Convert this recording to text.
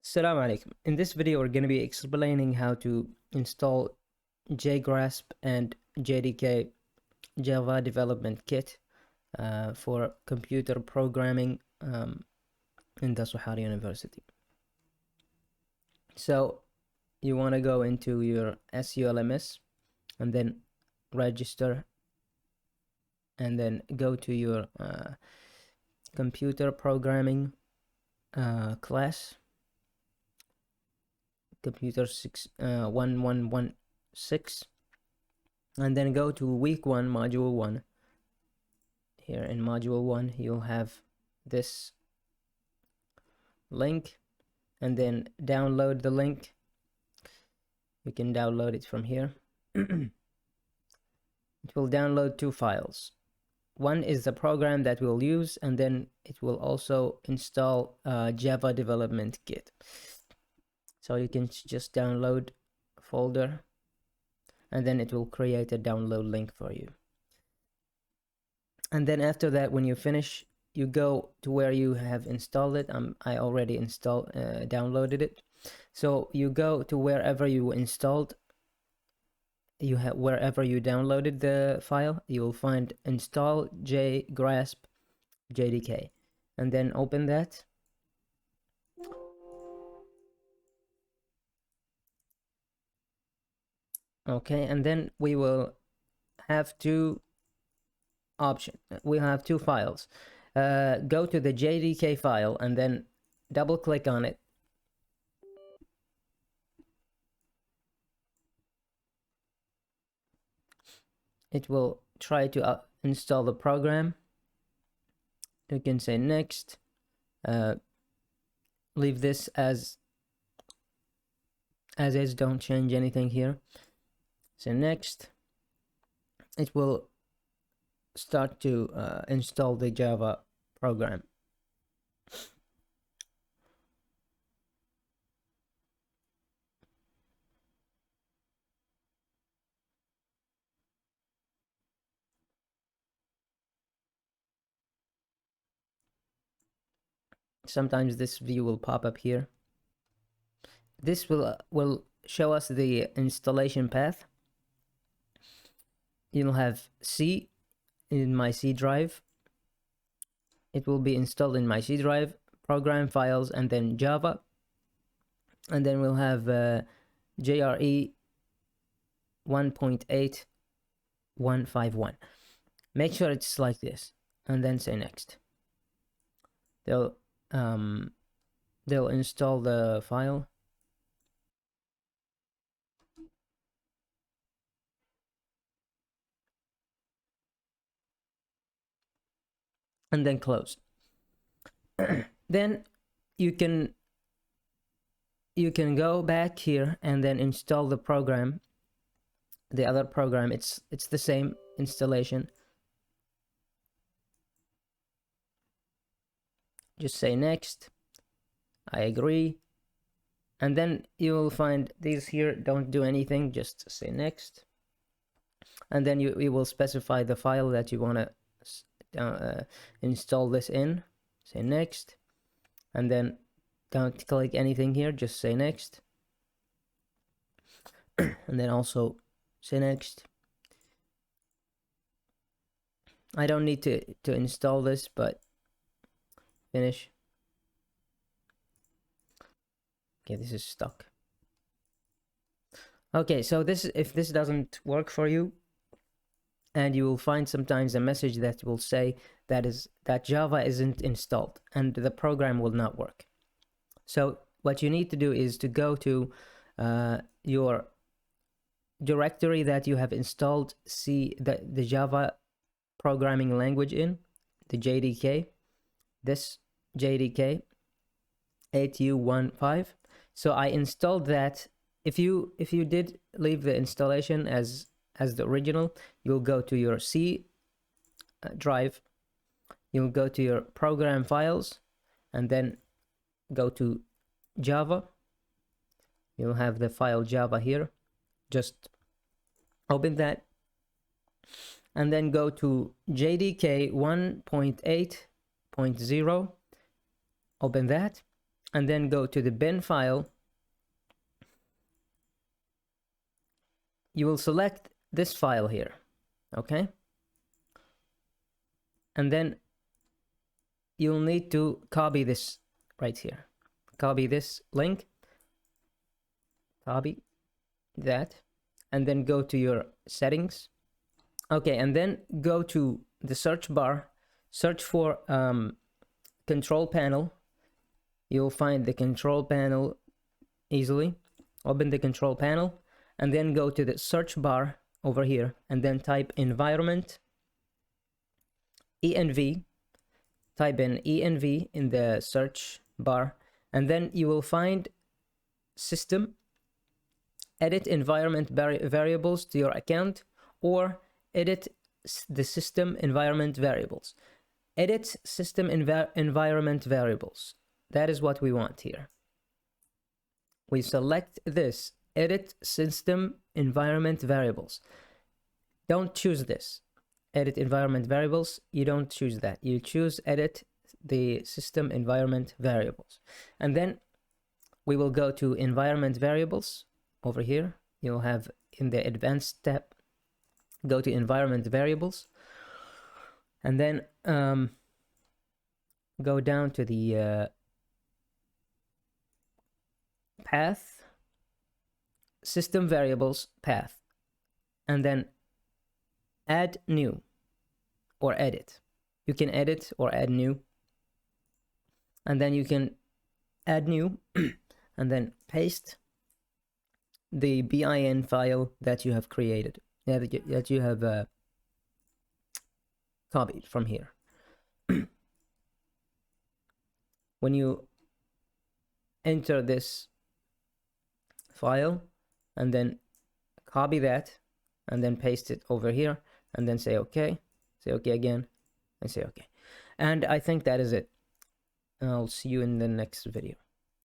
Assalamu alaikum. In this video, we're going to be explaining how to install JGRASP and JDK Java Development Kit for computer programming in the Sahara University. So you want to go into your SULMS and then register and then go to your computer programming class. Computer 1116, and then go to week 1 module 1. Here in module 1 you'll have this link, and then download the link. You can download it from here. It will download 2 files. One is the program that we'll use, and then it will also install Java Development Kit. So you can just download a folder, and then it will create a download link for you. And then after that, when you finish, you go to where you have installed it. I already downloaded it. So you go to wherever you installed, wherever you downloaded the file, you will find install JGRASP JDK, and then open that. Okay, and then we will have two options. We'll have 2 files. Go to the JDK file and then double click on it. It will try to install the program. You can say next. Leave this as is, don't change anything here. So next, it will start to install the Java program. Sometimes this view will pop up here. This will show us the installation path. You'll have C in my C drive. It will be installed in my C drive, program files, and then Java. And then we'll have JRE 1.8151. Make sure it's like this, and then say next. They'll install the file. And then close. Then you can go back here and then install the program, the other program. It's the same installation. Just say next. I agree. And then you will find these here. Don't do anything, just say next. And then you will specify the file that you want to install this in. Say next, and then don't click anything here, just say next. And then also say next. I don't need to install this, but finish. Okay, this is stuck. Okay, so if this doesn't work for you, and you will find sometimes a message that will say that Java isn't installed and the program will not work. So what you need to do is to go to your directory that you have installed the Java programming language in, the JDK, this JDK 8U15. So I installed that. If you did leave the installation as the original, you'll go to your C drive, you'll go to your program files, and then go to Java. You'll have the file Java here. Just open that, and then go to JDK 1.8.0. Open that, and then go to the bin file. You will select this file here, okay? And then you'll need to copy this right here. Copy this link, copy that, and then go to your settings. Okay, and then go to the search bar, search for control panel. You'll find the control panel easily. Open the control panel, and then go to the search bar over here, and then type environment, env. Type in env in the search bar, and then you will find system, edit environment variables to your account, or edit the system environment variables. Edit system environment variables. That is what we want here. We select this, edit system environment variables. Don't choose this, edit environment variables. You don't choose that. You choose edit the system environment variables. And then we will go to environment variables over here. You'll have in the advanced tab, go to environment variables, and then go down to the path, system variables path, and then add new or edit. You can edit or add new, and then you can add new and then paste the bin file that you have created, that you have copied from here. When you enter this file and then copy that and then paste it over here, and then say okay again, and say okay. And I think that is it. I'll see you in the next video.